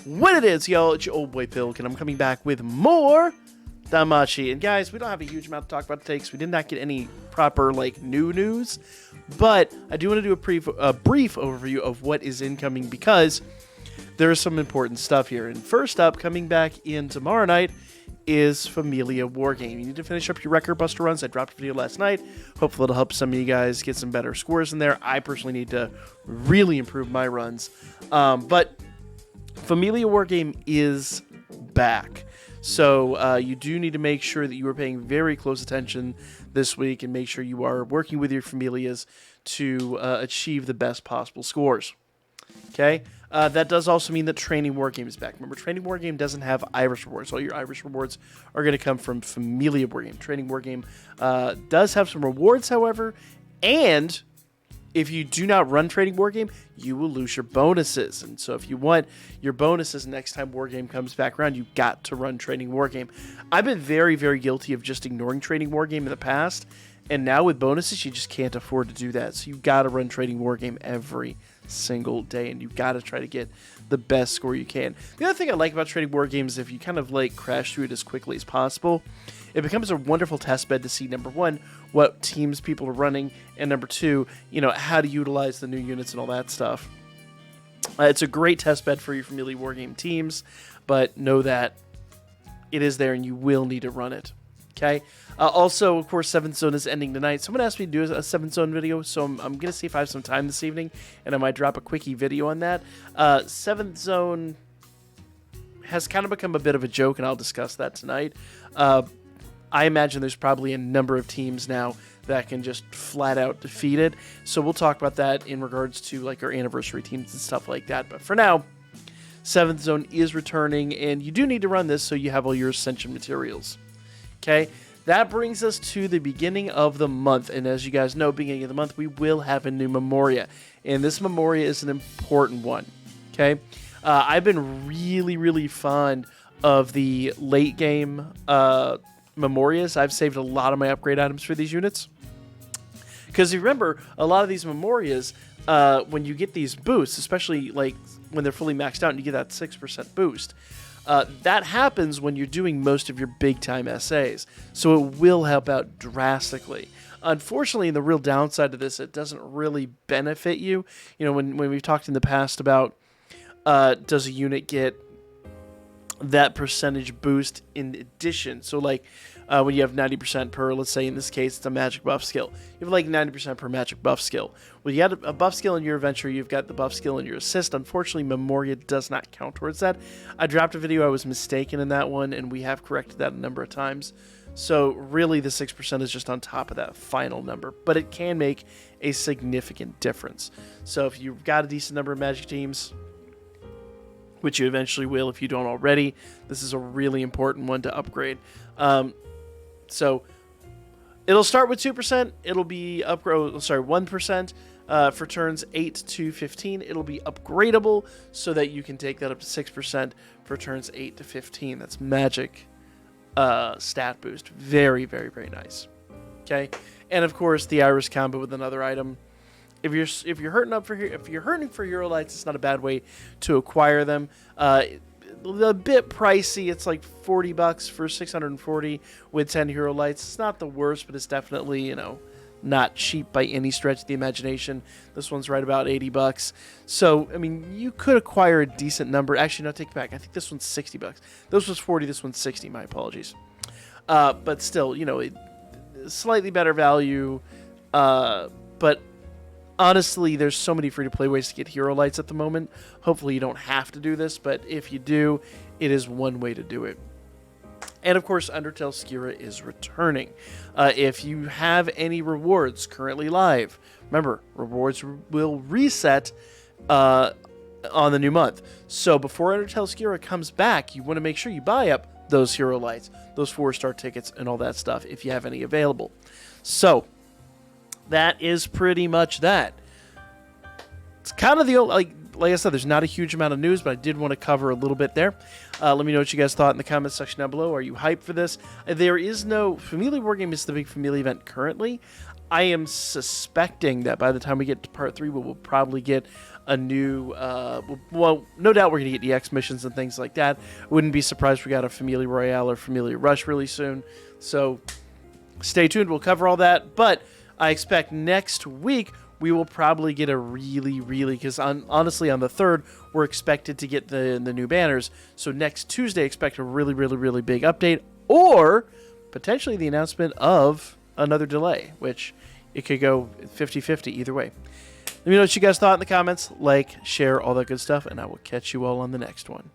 What it is, y'all, it's your old boy Pilk, and I'm coming back with more Danmachi. And guys, we don't have a huge amount to talk about today because we did not get any proper, new news. But I do want to do a brief overview of what is incoming because there is some important stuff here. And first up, coming back in tomorrow night, is Familia Wargame. You need to finish up your record buster runs. I dropped a video last night. Hopefully it'll help some of you guys get some better scores in there. I personally need to really improve my runs. But Familia Wargame is back. So you do need to make sure that you are paying very close attention this week and make sure you are working with your Familias to achieve the best possible scores. Okay? That does also mean that Training Wargame is back. Remember, Training Wargame doesn't have Irish rewards. All your Irish rewards are going to come from Familia Wargame. Training Wargame does have some rewards, however, and if you do not run Training Wargame, you will lose your bonuses. And so if you want your bonuses next time Wargame comes back around, you've got to run Training Wargame. I've been very, very guilty of just ignoring Training Wargame in the past, and now with bonuses, you just can't afford to do that. So you've got to run Training Wargame every single day, and you've got to try to get the best score you can. The other thing I like about Training Wargame is if you kind of crash through it as quickly as possible, it becomes a wonderful test bed to see, number one, what teams people are running, and number two, how to utilize the new units and all that stuff. It's a great test bed for your Familia Wargame teams, but know that it is there and you will need to run it. Okay. Also, of course, 7th Zone is ending tonight. Someone asked me to do a 7th Zone video, so I'm going to see if I have some time this evening, and I might drop a quickie video on that. 7th Zone has kind of become a bit of a joke, and I'll discuss that tonight. I imagine there's probably a number of teams now that can just flat out defeat it. So we'll talk about that in regards to our anniversary teams and stuff like that. But for now, 7th Zone is returning, and you do need to run this so you have all your Ascension materials. Okay, that brings us to the beginning of the month. And as you guys know, beginning of the month, we will have a new Memoria. And this Memoria is an important one. Okay, I've been really, really fond of the late game Memorias. I've saved a lot of my upgrade items for these units. Because you remember, a lot of these Memorias, when you get these boosts, especially when they're fully maxed out and you get that 6% boost, that happens when you're doing most of your big-time essays. So it will help out drastically. Unfortunately, the real downside of this, it doesn't really benefit you. When we've talked in the past about does a unit get that percentage boost in addition. So when you have 90% per, let's say in this case, it's a magic buff skill. You have 90% per magic buff skill. Well, you had a buff skill in your adventure, you've got the buff skill in your assist. Unfortunately, Memoria does not count towards that. I dropped a video, I was mistaken in that one, and we have corrected that a number of times. So really the 6% is just on top of that final number, but it can make a significant difference. So if you've got a decent number of magic teams, which you eventually will if you don't already, this is a really important one to upgrade. So it'll start with 2%. It'll be 1% for turns 8 to 15. It'll be upgradable so that you can take that up to 6% for turns 8 to 15. That's magic stat boost. Very, very, very nice. Okay, and of course the Iris combo with another item. If you're hurting for hero lights, it's not a bad way to acquire them. A bit pricey. It's $40 for 640 with 10 hero lights. It's not the worst, but it's definitely not cheap by any stretch of the imagination. This one's right about $80. So I mean, you could acquire a decent number. Actually, no, take it back. I think this one's $60. This was 40. This one's 60. My apologies. But still, slightly better value. But honestly, there's so many free-to-play ways to get hero lights at the moment. Hopefully you don't have to do this, but if you do, it is one way to do it. And of course, Undertale Skira is returning. If you have any rewards currently live, remember, rewards will reset on the new month. So before Undertale Skira comes back, you want to make sure you buy up those hero lights, those 4-star tickets, and all that stuff if you have any available. So that is pretty much that. It's kind of the old, like I said, there's not a huge amount of news, but I did want to cover a little bit there. Let me know what you guys thought in the comments section down below. Are you hyped for this? There is no Familia Wargame is the big Familia event currently. I am suspecting that by the time we get to part 3, we will probably get a new, well, no doubt we're going to get EX missions and things like that. Wouldn't be surprised if we got a Familia Royale or Familia Rush really soon. So stay tuned. We'll cover all that. But I expect next week we will probably get a really, because honestly, on the 3rd, we're expected to get the new banners. So next Tuesday, expect a really big update, or potentially the announcement of another delay, which it could go 50-50 either way. Let me know what you guys thought in the comments. Like, share, all that good stuff, and I will catch you all on the next one.